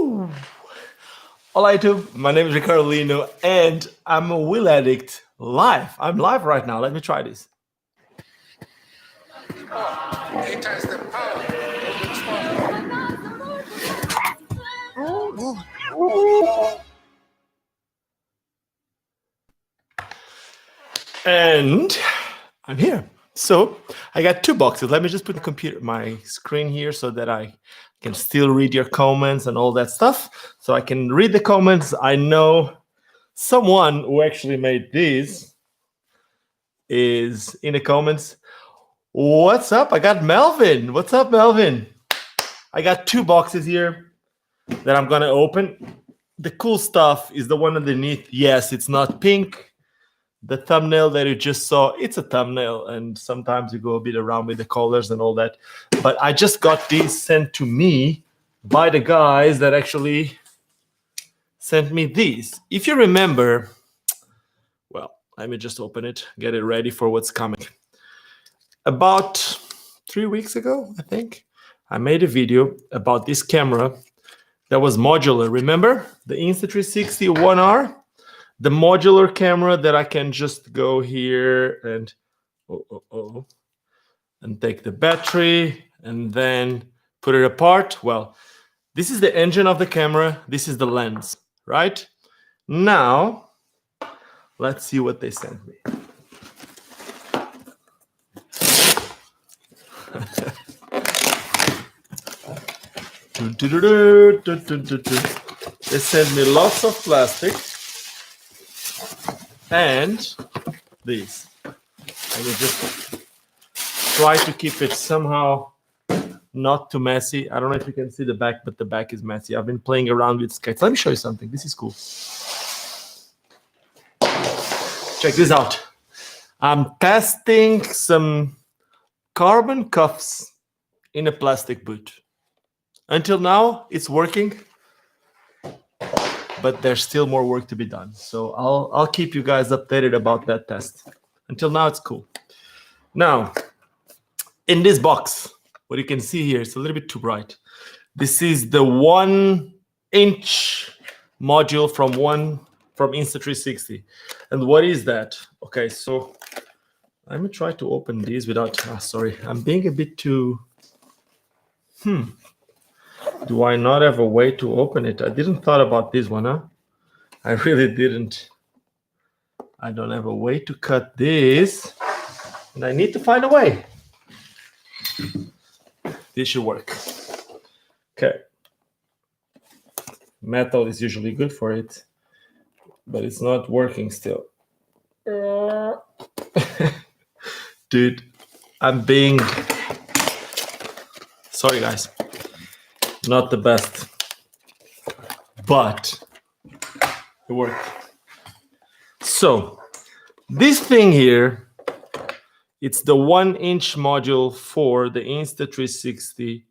Woo! Hola YouTube, my name is Lino and I'm a wheel addict live. I'm live right now. Let me try this. And I'm here. So I got two boxes. Let me just put my screen here so that I can still read your comments and all that stuff. So I can read the comments. I know someone who actually made these is in the comments. What's up? I got Melvin. What's up, Melvin? I got two boxes here that I'm gonna open. The cool stuff is the one underneath. Yes, it's not pink. The thumbnail that you just saw, it's a thumbnail, and sometimes you go a bit around with the colors and all that. But I just got these sent to me by the guys that actually sent me these. If you remember, well, let me just open it, get it ready for what's coming. About 3 weeks ago, I think, I made a video about this camera that was modular. Remember the Insta360 1R? The modular camera that I can just go here and and take the battery and then put it apart. Well, this is the engine of the camera. This is the lens, right? Now, let's see what they sent me. They sent me lots of plastic. And these. I will just try to keep it somehow not too messy. I don't know if you can see the back, but the back is messy. I've been playing around with skates. Let me show you something. This is cool. Check this out. I'm testing some carbon cuffs in a plastic boot. Until now, it's working. But there's still more work to be done. So I'll keep you guys updated about that test. Until now, it's cool. Now, in this box, what you can see here, it's a little bit too bright. This is the 1-inch module from Insta360. And what is that? Okay, so let me try to open these without, sorry, I'm being a bit too, Do I not have a way to open it? I didn't thought about this one, huh? I really didn't. I don't have a way to cut this, and I need to find a way. This should work. Okay. Metal is usually good for it, but it's not working still. Dude, I'm being... Sorry, guys. Not the best, but it worked. So this thing here, it's the 1-inch module for the Insta360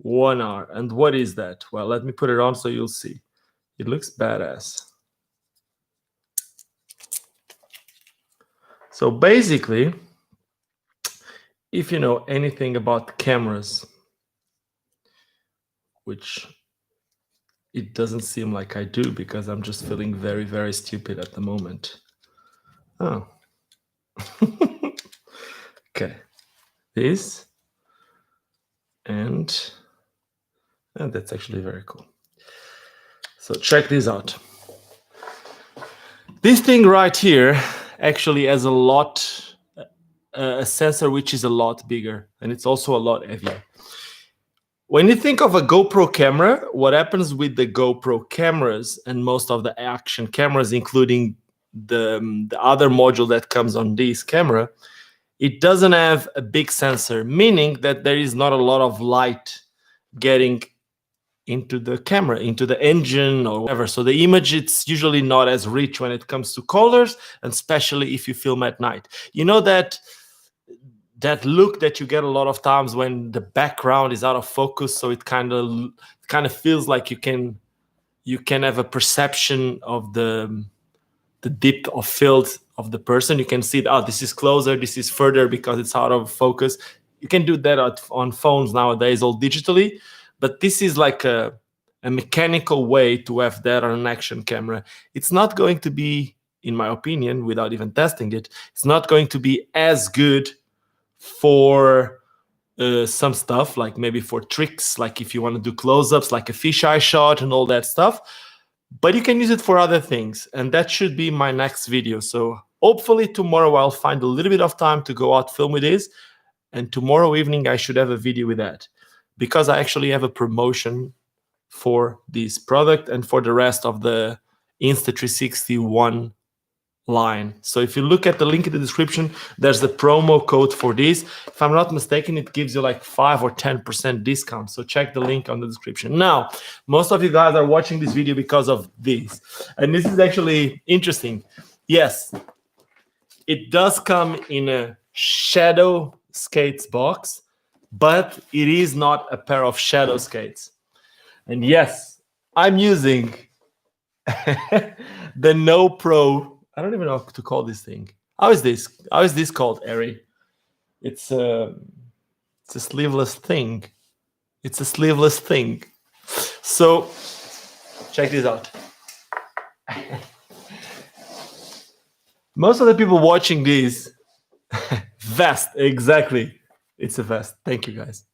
1R. And what is that? Well, let me put it on so you'll see. It looks badass. So basically, if you know anything about cameras, which it doesn't seem like I do because I'm just feeling very, very stupid at the moment. Oh. Okay. This. And that's actually very cool. So check this out. This thing right here actually has a sensor which is a lot bigger, and it's also a lot heavier. When you think of a GoPro camera, what happens with the GoPro cameras and most of the action cameras, including the other module that comes on this camera, it doesn't have a big sensor, meaning that there is not a lot of light getting into the camera, into the engine or whatever. So the image, it's usually not as rich when it comes to colors, and especially if you film at night. You know that look that you get a lot of times when the background is out of focus, so it kind of feels like you can have a perception of the depth of field of the person. You can see that, oh, this is closer, this is further because it's out of focus. You can do that on phones nowadays, all digitally, but this is like an a mechanical way to have that on an action camera. It's not going to be, in my opinion, without even testing it, it's not going to be as good for some stuff, like maybe for tricks, like if you want to do close-ups, like a fisheye shot and all that stuff. But you can use it for other things, and that should be my next video. So hopefully tomorrow I'll find a little bit of time to go out film with this, and tomorrow evening I should have a video with that, because I actually have a promotion for this product and for the rest of the Insta360 line. So if you look at the link in the description, there's the promo code for this. If I'm not mistaken, it gives you like 5 or 10% discount. So check the link on the description. Now, most of you guys are watching this video because of this. And this is actually interesting. Yes, it does come in a shadow skates box, but it is not a pair of shadow skates. And yes, I'm using the No Pro. I don't even know how to call this thing. How is this? How is this called, Ari? It's a sleeveless thing. It's a sleeveless thing. So check this out. Most of the people watching this, vest, exactly. It's a vest. Thank you, guys.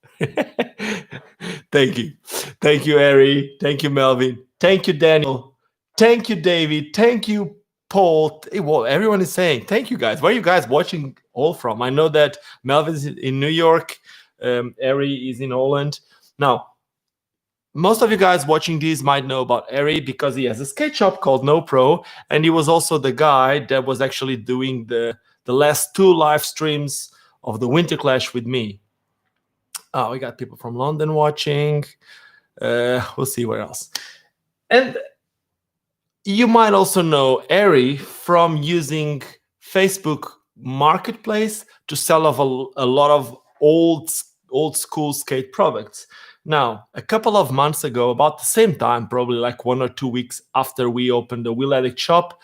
Thank you. Thank you, Ari. Thank you, Melvin. Thank you, Daniel. Thank you, David. Thank you, Paul. Well, everyone is saying thank you, guys. Where are you guys watching all from? I know that Melvin is in New York. Ari is in Holland. Now, most of you guys watching this might know about Ari because he has a skate shop called No Pro, and he was also the guy that was actually doing the last 2 live streams of the Winter Clash with me. Oh, we got people from London watching. We'll see where else. And you might also know Ari from using Facebook Marketplace to sell off a lot of old school skate products. Now, a couple of months ago, about the same time, probably like 1 or 2 weeks after we opened the WheelAddict shop,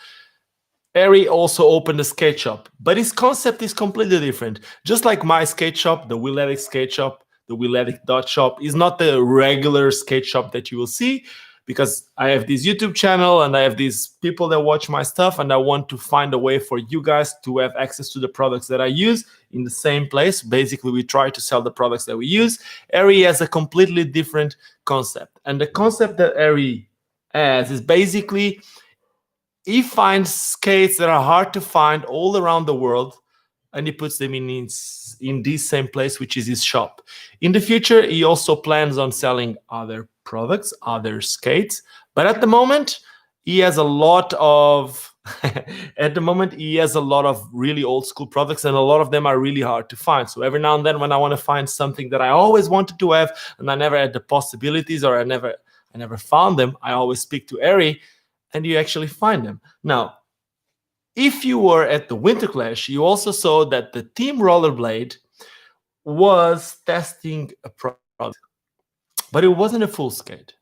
Ari also opened a skate shop, but his concept is completely different. Just like my skate shop, the WheelAddict skate shop, the WheelAddict shop is not the regular skate shop that you will see, because I have this YouTube channel and I have these people that watch my stuff, and I want to find a way for you guys to have access to the products that I use in the same place. Basically, we try to sell the products that we use. Ari has a completely different concept. And the concept that Ari has is basically he finds skates that are hard to find all around the world, and he puts them in this same place, which is his shop. In the future, he also plans on selling other products, other skates, but at the moment he has a lot of really old school products, and a lot of them are really hard to find. So every now and then when I want to find something that I always wanted to have and I never had the possibilities, or I never found them, I always speak to Ari, and you actually find them. Now, if you were at the Winter Clash, you also saw that the team Rollerblade was testing a product, but it wasn't a full skate.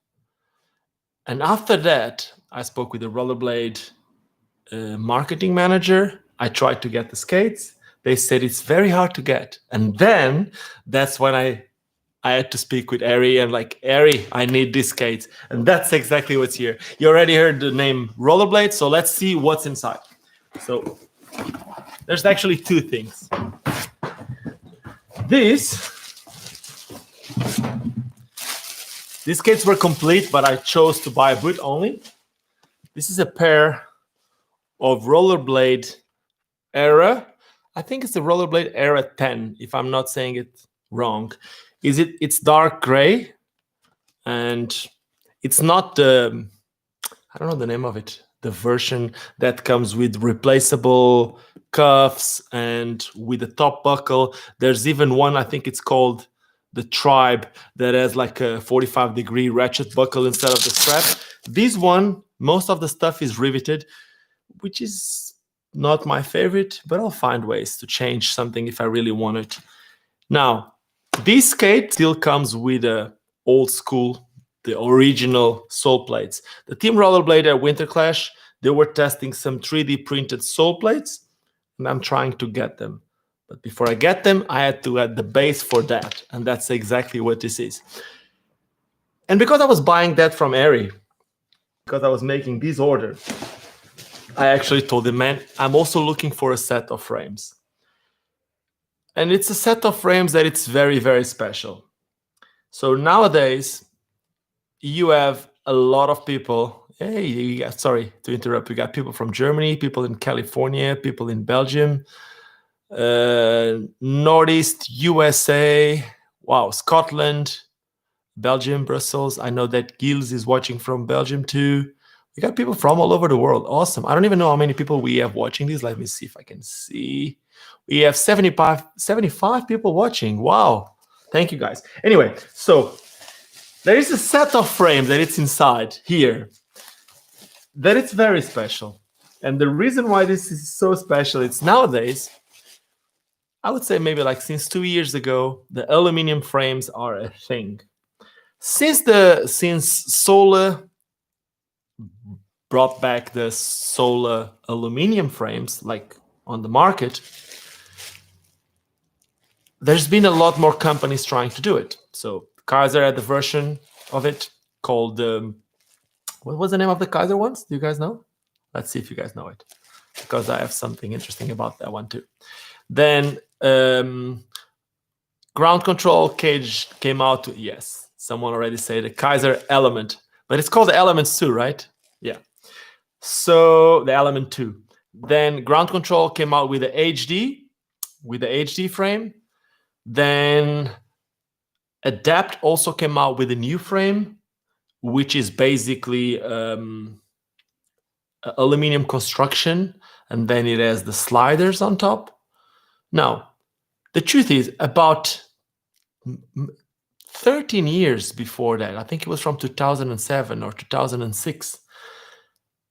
And after that, I spoke with the Rollerblade marketing manager. I tried to get the skates. They said it's very hard to get. And then that's when I had to speak with Ari and like, Ari, I need these skates. And that's exactly what's here. You already heard the name Rollerblade, so let's see what's inside. So there's actually 2 things. These skates were complete, but I chose to buy a boot only. This is a pair of Rollerblade Era. I think it's the Rollerblade Era 10, if I'm not saying it wrong. It's dark gray, and it's not the, I don't know the name of it, the version that comes with replaceable cuffs and with a top buckle. There's even one, I think it's called the Tribe, that has like a 45-degree ratchet buckle instead of the strap. This one, most of the stuff is riveted, which is not my favorite, but I'll find ways to change something if I really want it. Now, this skate still comes with a old school, the original sole plates. The Team Rollerblade at Winter Clash, they were testing some 3D printed sole plates, and I'm trying to get them. But before I get them, I had to add the base for that, and that's exactly what this is. And because I was buying that from Ari, because I was making this order, I actually told him, man, I'm also looking for a set of frames. And it's a set of frames that it's very, very special. So nowadays, you have a lot of people. Hey, sorry to interrupt. We got people from Germany, people in California, people in Belgium, Northeast USA, wow, Scotland, Belgium, Brussels. I know that Gilles is watching from Belgium too. We got people from all over the world. Awesome. I don't even know how many people we have watching this. Let me see if I can see. We have 75 people watching. Wow. Thank you, guys. Anyway, so there is a set of frames that it's inside here that it's very special. And the reason why this is so special, it's nowadays, I would say maybe like since 2 years ago, the aluminum frames are a thing. Since Solar brought back the Solar aluminum frames, like on the market, there's been a lot more companies trying to do it. So Kaiser had the version of it called, what was the name of the Kaiser ones? Do you guys know? Let's see if you guys know it, because I have something interesting about that one too. Then ground control cage came out. Yes, someone already said the Kaiser Element, but it's called the Elements 2, right? Yeah. So the Element 2. Then ground control came out with the HD frame. Then Adapt also came out with a new frame, which is basically aluminum construction, and then it has the sliders on top. Now, the truth is, about 13 years before that, I think it was from 2007 or 2006,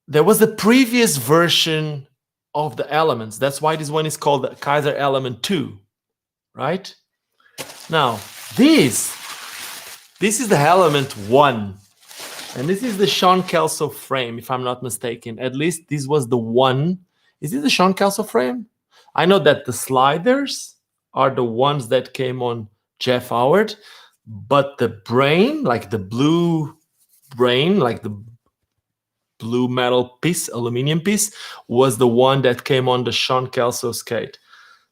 there was the previous version of the Elements. That's why this one is called the Kaiser Element 2, right? Now, this is the Element 1. And this is the Sean Kelso frame, if I'm not mistaken. At least this was the one. Is this the Sean Kelso frame? I know that the sliders are the ones that came on Jeff Howard, but the brain, like the blue brain, like the blue metal piece, aluminum piece, was the one that came on the Sean Kelso skate.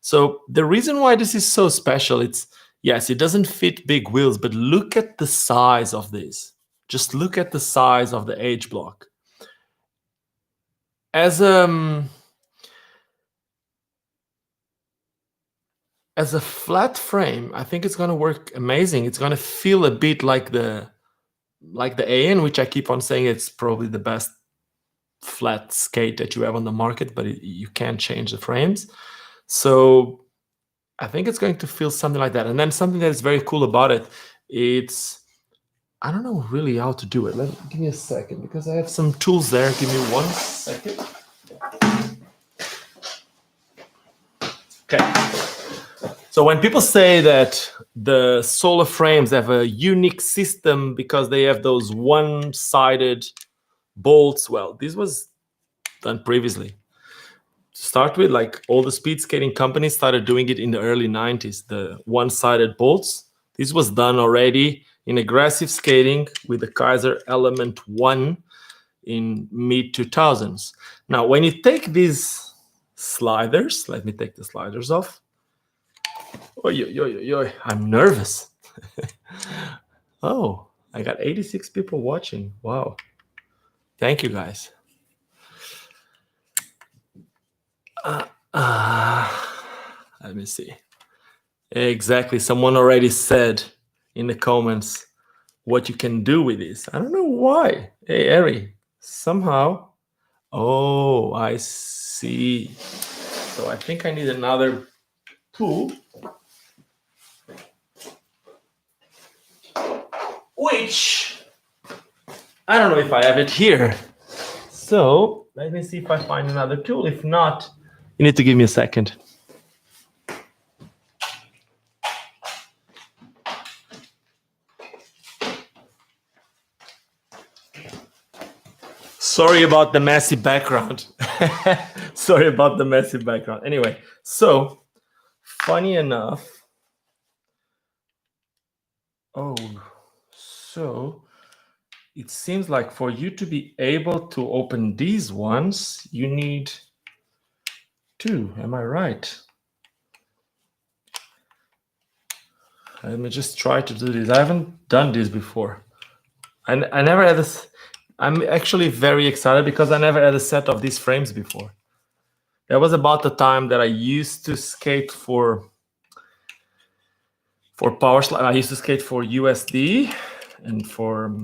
So the reason why this is so special, it's, yes, it doesn't fit big wheels, but look at the size of this. Just look at the size of the H block. As a flat frame, I think it's going to work amazing. It's going to feel a bit like the AN, which I keep on saying it's probably the best flat skate that you have on the market, but you can't change the frames. So I think it's going to feel something like that. And then something that is very cool about it, it's, I don't know really how to do it. Give me a second, because I have some tools there. Give me 1 second. Okay. So when people say that the Solar frames have a unique system because they have those one-sided bolts, well, this was done previously. To start with, like all the speed skating companies started doing it in the early 90s, the one-sided bolts. This was done already in aggressive skating with the Kaiser Element 1 in mid-2000s. Now, when you take these sliders, let me take the sliders off. I'm nervous. Oh, I got 86 people watching. Wow. Thank you, guys. Let me see. Exactly. Someone already said in the comments what you can do with this. I don't know why. Hey, Ari, somehow. Oh, I see. So I think I need another tool, which I don't know if I have it here. So let me see if I find another tool. If not, you need to give me a second. Sorry about the messy background. Sorry about the messy background. Anyway, so funny enough. Oh, so it seems like for you to be able to open these ones, you need 2. Am I right? Let me just try to do this. I haven't done this before. I never had this. I'm actually very excited because I never had a set of these frames before. That was about the time that I used to skate for power slide. I used to skate for USD and for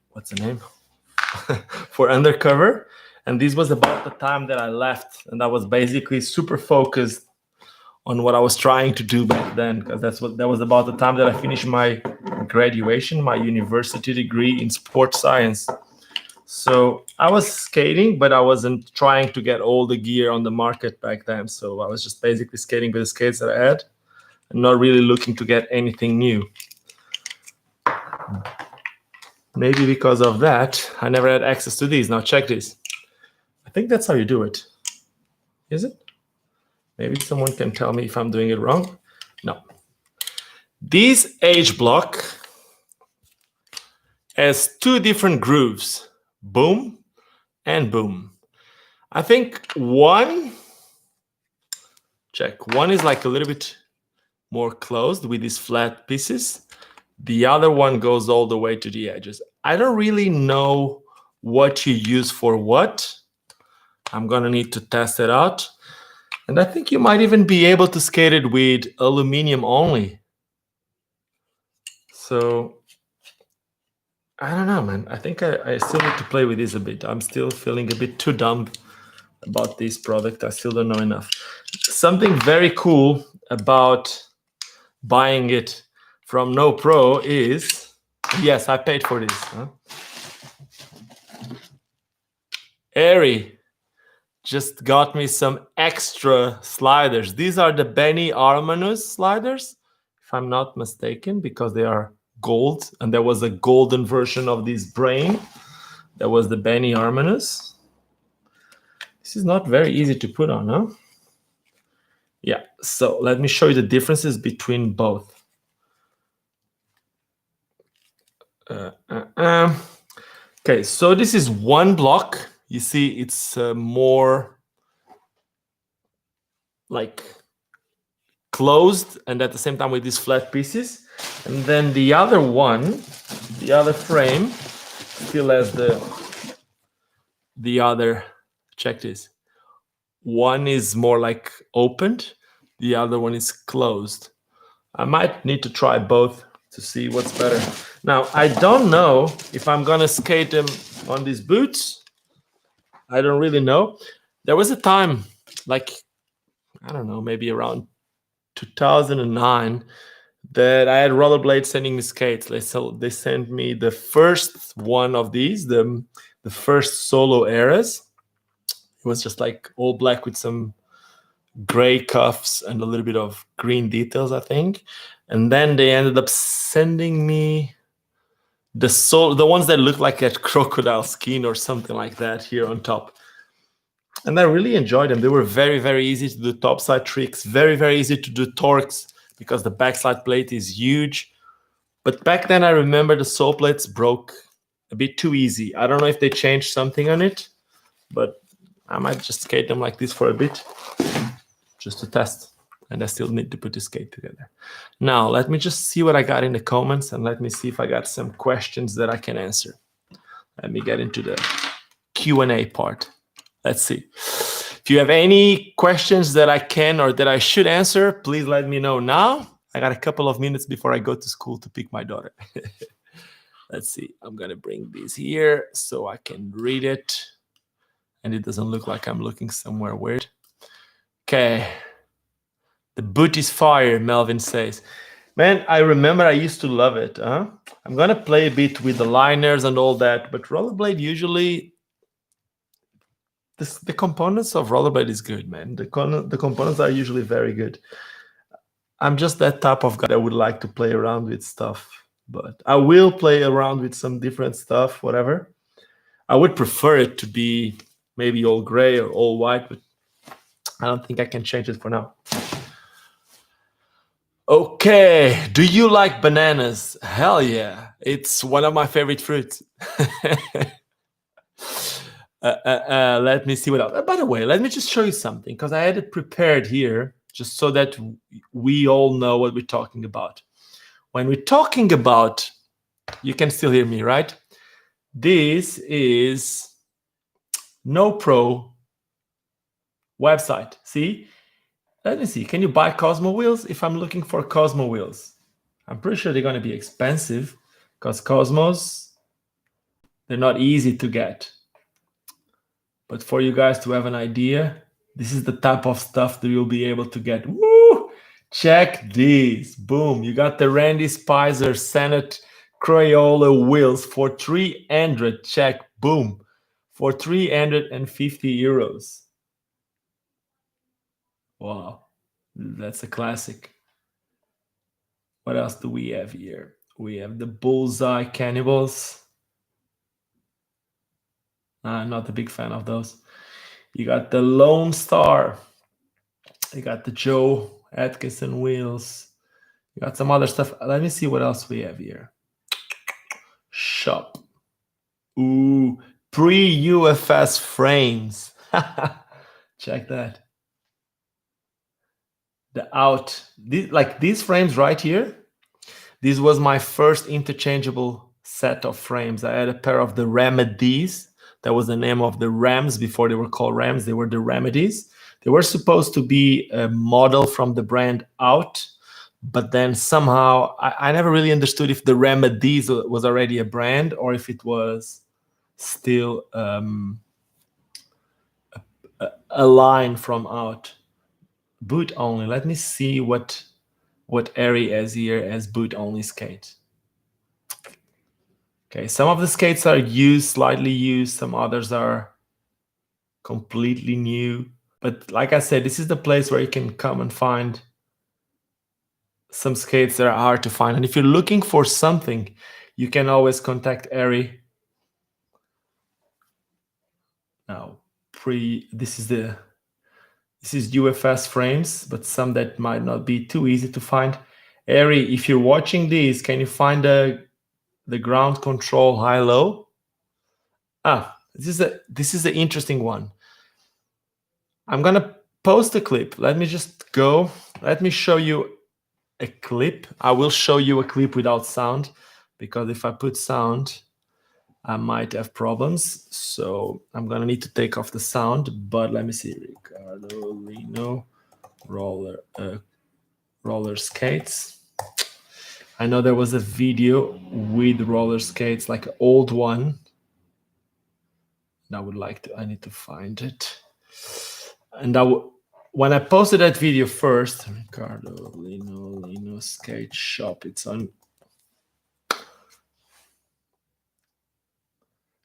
what's the name? For undercover. And this was about the time that I left, and I was basically super focused on what I was trying to do back then, because that was about the time that I finished my graduation, my university degree in sports science. So I was skating, but I wasn't trying to get all the gear on the market back then. So I was just basically skating with the skates that I had and not really looking to get anything new. Maybe because of that, I never had access to these. Now check this. I think that's how you do it. Is it? Maybe someone can tell me if I'm doing it wrong. No. This H block has 2 different grooves, boom and boom. I think one is like a little bit more closed with these flat pieces. The other one goes all the way to the edges. I don't really know what you use for what. I'm gonna need to test it out. And I think you might even be able to skate it with aluminum only. So I don't know, man. I think I still need to play with this a bit. I'm still feeling a bit too dumb about this product. I still don't know enough. Something very cool about buying it from No Pro is, yes, I paid for this. Huh? Ari just got me some extra sliders. These are the Benny Armanus sliders, if I'm not mistaken, because they are gold, and there was a golden version of this brain. That was the Benny Armanus. This is not very easy to put on, huh? Yeah, so let me show you the differences between both. Okay, so this is one block. You see, it's more like closed, and at the same time with these flat pieces. And then the other one, the other frame, still has the other. Check this. One is more like opened, the other one is closed. I might need to try both to see what's better. Now, I don't know if I'm gonna skate them on these boots. I don't really know. There was a time, like, I don't know, maybe around 2009, that I had Rollerblade sending me skates. They sent me the first one of these, the first Solo Eras. It was just like all black with some gray cuffs and a little bit of green details, I think. And then they ended up sending me the ones that look like a crocodile skin or something like that here on top. And I really enjoyed them. They were very, very easy to do topside tricks, very, very easy to do torques because the backside plate is huge. But back then I remember the sole plates broke a bit too easy. I don't know if they changed something on it, but I might just skate them like this for a bit, just to test. And I still need to put the skate together. Now, let me just see what I got in the comments, and let me see if I got some questions that I can answer. Let me get into the Q&A part. Let's see. If you have any questions that I can or that I should answer, please let me know now. I got a couple of minutes before I go to school to pick my daughter. Let's see. I'm going to bring this here so I can read it. And it doesn't look like I'm looking somewhere weird. Okay. The boot is fire, Melvin says. Man, I remember I used to love it. Huh? I'm going to play a bit with the liners and all that, but Rollerblade usually, the components of Rollerblade is good, man. The components are usually very good. I'm just that type of guy that would like to play around with stuff, but I will play around with some different stuff, whatever. I would prefer it to be maybe all gray or all white, but I don't think I can change it for now. Okay, do you like bananas? Hell yeah, it's one of my favorite fruits. Let me see what else. By the way, let me just show you something because I had it prepared here just so that we all know what we're talking about. When we're talking about, you can still hear me, right? This is No Pro website. See? Let me see. Can you buy Cosmo wheels? If I'm looking for Cosmo wheels, I'm pretty sure they're going to be expensive because Cosmos, they're not easy to get. But for you guys to have an idea, this is the type of stuff that you'll be able to get. Woo! Check these. Boom. You got the Randy Spicer Senate Crayola wheels for 300. Check. Boom. For 350 euros. Wow. That's a classic. What else do we have here? We have the Bullseye Cannibals. I'm not a big fan of those. You got the Lone Star. You got the Joe Atkinson wheels. You got some other stuff. Let me see what else we have here. Shop. Ooh, pre-UFS frames. Check that. The out. These frames right here. This was my first interchangeable set of frames. I had a pair of the Remedies. That was the name of the Rams before they were called Rams. They were the Remedies. They were supposed to be a model from the brand Out, but then somehow I never really understood if the Remedies was already a brand or if it was still a line from Out. Boot only. Let me see what Ari has here as boot only skate. Okay, some of the skates are used, slightly used. Some others are completely new. But like I said, this is the place where you can come and find some skates that are hard to find. And if you're looking for something, you can always contact Ari. Now, this is UFS frames, but some that might not be too easy to find. Ari, if you're watching these, can you find the ground control high-low? This is an interesting one. I'm gonna post a clip. Let me just go. Let me show you a clip. I will show you a clip without sound because if I put sound, I might have problems. So I'm gonna need to take off the sound. But let me see. Ricardo Lino roller skates. I know there was a video with roller skates, like an old one. And I need to find it. And when I posted that video first, Ricardo Lino skate shop, it's on.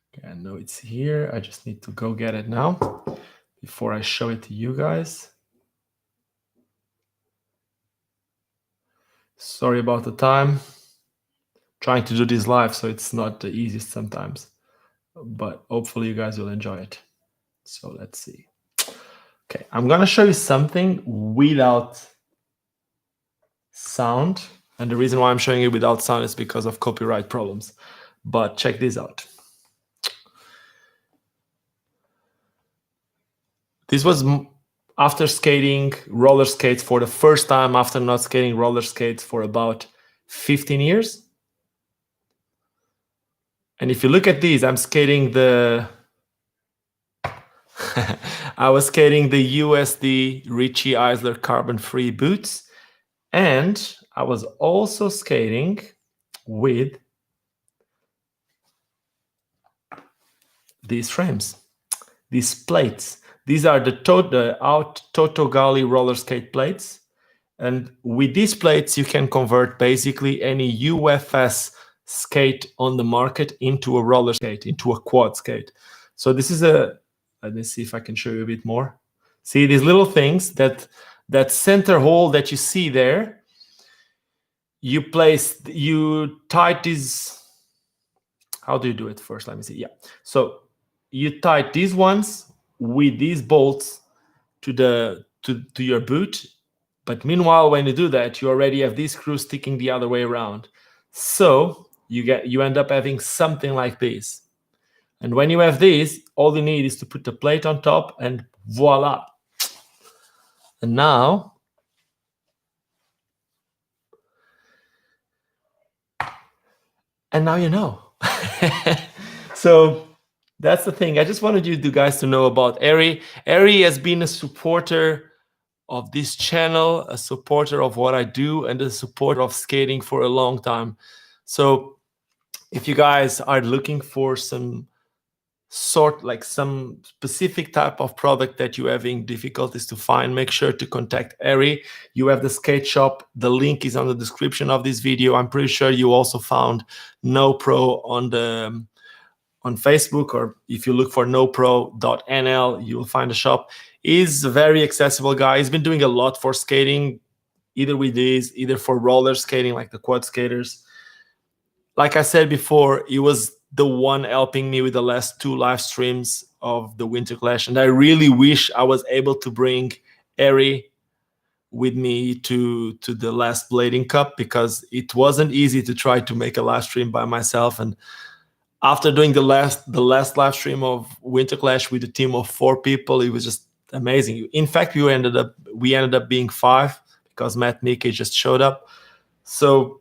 Okay, I know it's here. I just need to go get it now before I show it to you guys. Sorry about the time. Trying to do this live, so it's not the easiest sometimes, but hopefully you guys will enjoy it. So let's see. Okay, I'm gonna show you something without sound, and the reason why I'm showing it without sound is because of copyright problems. But check this out. This was after skating roller skates for the first time, after not skating roller skates for about 15 years. And if you look at these, I'm skating the I was skating the USD Richie Eisler carbon-free boots, and I was also skating with these frames, these plates. These are the Toto Gali roller skate plates. And with these plates, you can convert basically any UFS skate on the market into a roller skate, into a quad skate. So this is let me see if I can show you a bit more. See these little things, that center hole that you see there, you tight these. How do you do it first? Let me see. Yeah. So you tight these ones with these bolts to your boot. But meanwhile, when you do that, you already have these screws sticking the other way around. So you end up having something like this. And when you have this, all you need is to put the plate on top and voila. And now you know. So that's the thing. I just wanted you guys to know about Ari. Ari has been a supporter of this channel, a supporter of what I do, and a supporter of skating for a long time. So if you guys are looking for some specific type of product that you're having difficulties to find, make sure to contact Ari. You have the skate shop. The link is on the description of this video. I'm pretty sure you also found NoPro on Facebook, or if you look for nopro.nl, you will find a shop. He's a very accessible guy. He's been doing a lot for skating, either with these, either for roller skating, like the quad skaters. Like I said before, he was the one helping me with the last 2 live streams of the Winter Clash, and I really wish I was able to bring Ari with me to the last Blading Cup, because it wasn't easy to try to make a live stream by myself. And after doing the last live stream of Winter Clash with a team of 4 people, it was just amazing. In fact, we ended up being 5 because Matt Mickey just showed up. So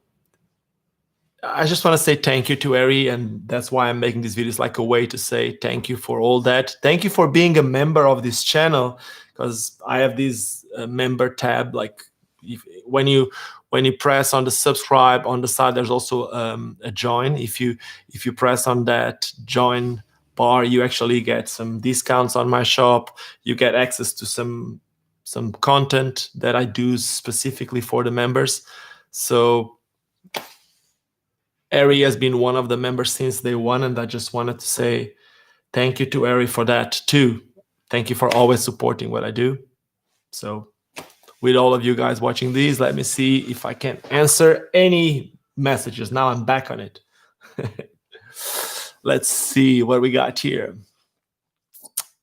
I just want to say thank you to Ari, and that's why I'm making these videos, like a way to say thank you for all that. Thank you for being a member of this channel, because I have this member tab. Like when you press on the subscribe on the side, there's also a join. If you press on that join bar, you actually get some discounts on my shop. You get access to some content that I do specifically for the members. So Ari has been one of the members since day one, and I just wanted to say thank you to Ari for that too. Thank you for always supporting what I do. So with all of you guys watching these, let me see if I can answer any messages. Now I'm back on it. Let's see what we got here.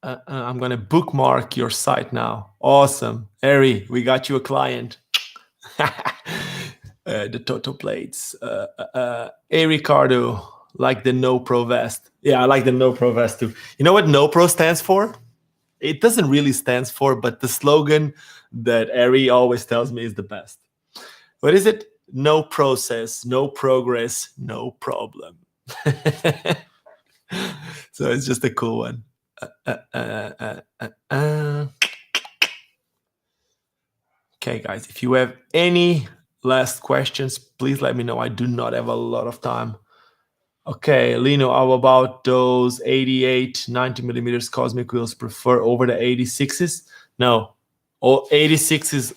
I'm going to bookmark your site now. Awesome. Ari, we got you a client. The Toto plates. A Ricardo, like the NoPro vest. Yeah, I like the NoPro vest too. You know what NoPro stands for? It doesn't really stand for, but the slogan that Ari always tells me is the best. What is it? No process, no progress, no problem. So it's just a cool one. Okay, guys, if you have any last questions, please let me know. I do not have a lot of time. Okay, Lino, how about those 88 90 millimeters Cosmic wheels prefer over the 86s? No, all 86s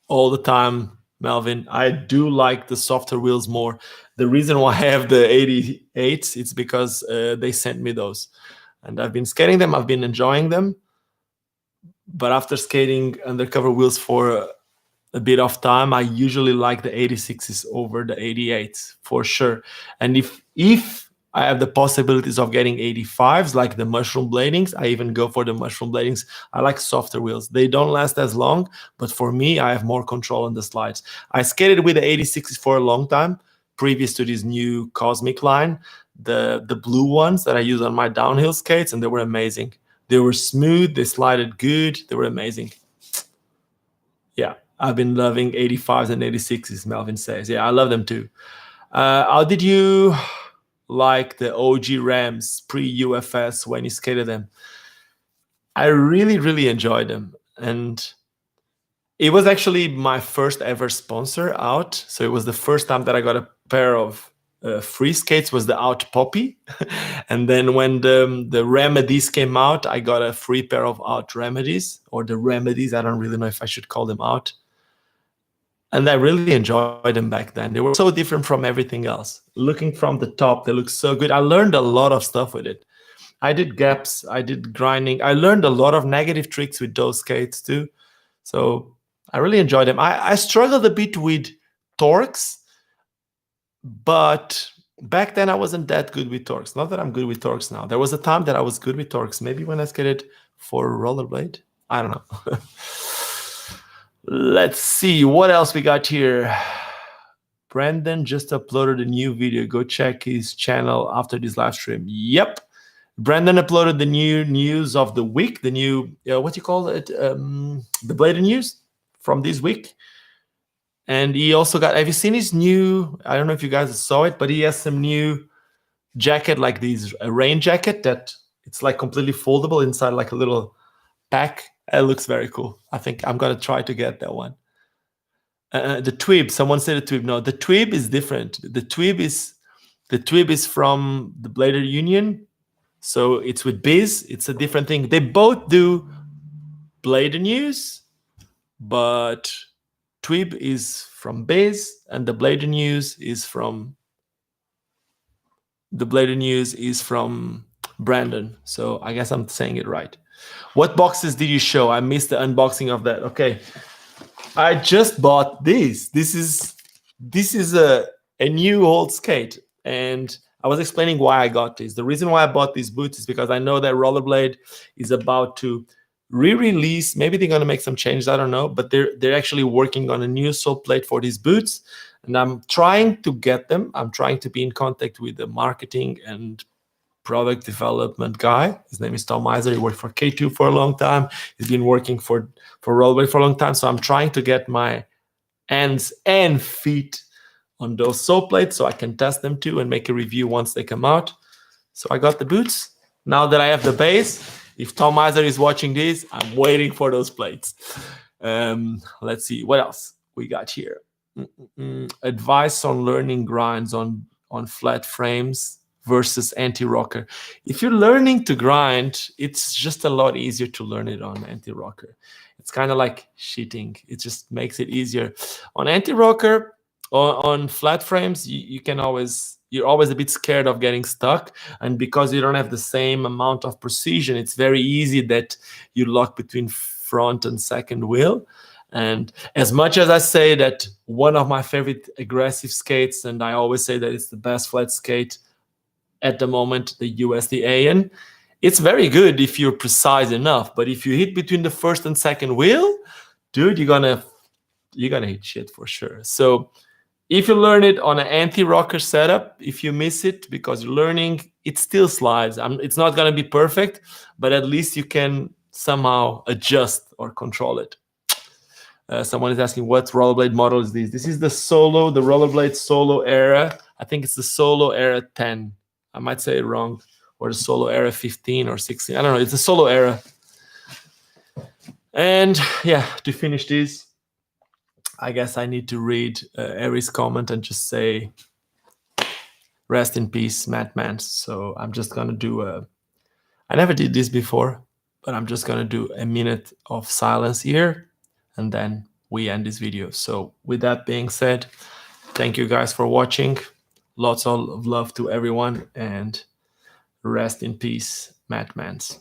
all the time, Melvin. I do like the softer wheels more. The reason why I have the 88s, it's because they sent me those. And I've been skating them, I've been enjoying them. But after skating undercover wheels for a bit of time, I usually like the 86s over the 88s for sure. And if I have the possibilities of getting 85s, like the mushroom bladings, I even go for the mushroom bladings. I like softer wheels. They don't last as long, but for me, I have more control on the slides. I skated with the 86s for a long time, previous to this new Cosmic line, the blue ones that I use on my downhill skates, and they were amazing. They were smooth, they slided good, they were amazing. Yeah, I've been loving 85s and 86s, Melvin says. Yeah, I love them too. How did you like the OG Rams pre-UFS when you skated them? I really, really enjoyed them. And it was actually my first ever sponsor out. So it was the first time that I got a pair of free skates, was the Out Poppy. And then when the Remedies came out, I got a free pair of Out Remedies, or the Remedies. I don't really know if I should call them Out. And I really enjoyed them back then. They were so different from everything else. Looking from the top, they look so good. I learned a lot of stuff with it. I did gaps, I did grinding. I learned a lot of negative tricks with those skates too. So I really enjoyed them. I struggled a bit with torques, but back then I wasn't that good with torques. Not that I'm good with torques now. There was a time that I was good with torques. Maybe when I skated for Rollerblade. I don't know. Let's see what else we got here. Brandon just uploaded a new video. Go check his channel after this live stream. Yep. Brandon uploaded the new news of the week, the new, what do you call it? The Blade news from this week. And he also got, have you seen his new, I don't know if you guys saw it, but he has some new jacket, like these, a rain jacket that it's like completely foldable inside like a little pack. It looks very cool. I think I'm going to try to get that one. The Tweeb, someone said a Tweeb. No, the Tweeb is different. The Tweeb is from the Blader Union. So it's with Biz. It's a different thing. They both do Blader News, but Tweeb is from Biz, and the Blader News is from Brandon. So I guess I'm saying it right. What boxes did you show? I missed the unboxing of that. Okay, I just bought this. This is a new old skate, and I was explaining why I got this. The reason why I bought these boots is because I know that Rollerblade is about to re-release. Maybe they're gonna make some changes. I don't know, but they're actually working on a new sole plate for these boots, and I'm trying to get them. I'm trying to be in contact with the marketing and product development guy. His name is Tom Miser. He worked for K2 for a long time. He's been working for Rollerblade for a long time. So I'm trying to get my hands and feet on those sole plates so I can test them too and make a review once they come out. So I got the boots. Now that I have the base, if Tom Miser is watching this, I'm waiting for those plates. Let's see what else we got here. Advice on learning grinds on flat frames versus anti-rocker. If you're learning to grind, it's just a lot easier to learn it on anti-rocker. It's kind of like cheating. It just makes it easier. On anti-rocker, on flat frames, you're always a bit scared of getting stuck. And because you don't have the same amount of precision, it's very easy that you lock between front and second wheel. And as much as I say that one of my favorite aggressive skates, and I always say that it's the best flat skate at the moment, the USDAN, it's very good if you're precise enough. But if you hit between the first and second wheel, dude, you're gonna hit shit for sure. So if you learn it on an anti-rocker setup, if you miss it because you're learning, it still slides. It's not gonna be perfect, but at least you can somehow adjust or control it. Someone is asking, what Rollerblade model is this? This is the Rollerblade Solo Era. I think it's the Solo Era 10. I might say it wrong, or the Solo Era 15 or 16. I don't know. It's a Solo Era. And yeah, to finish this, I guess I need to read Eri's comment and just say, rest in peace, Matt Mans. So I'm just going to do I never did this before, but I'm just going to do a minute of silence here, and then we end this video. So with that being said, thank you guys for watching. Lots of love to everyone, and rest in peace, Matt Mans.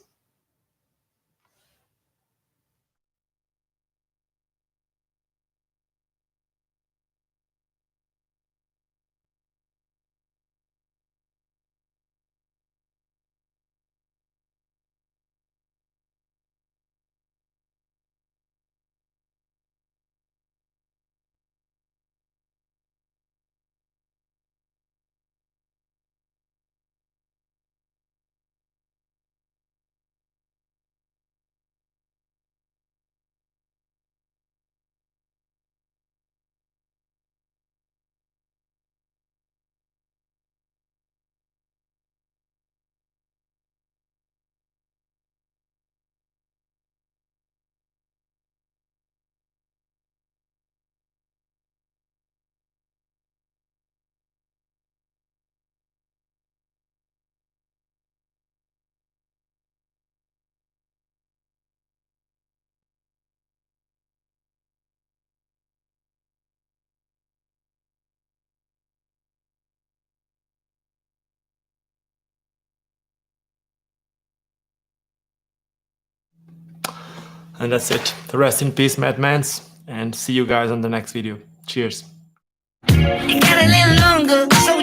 And that's it. Rest in peace, Matt Mans, and see you guys on the next video. Cheers. It got a little longer, so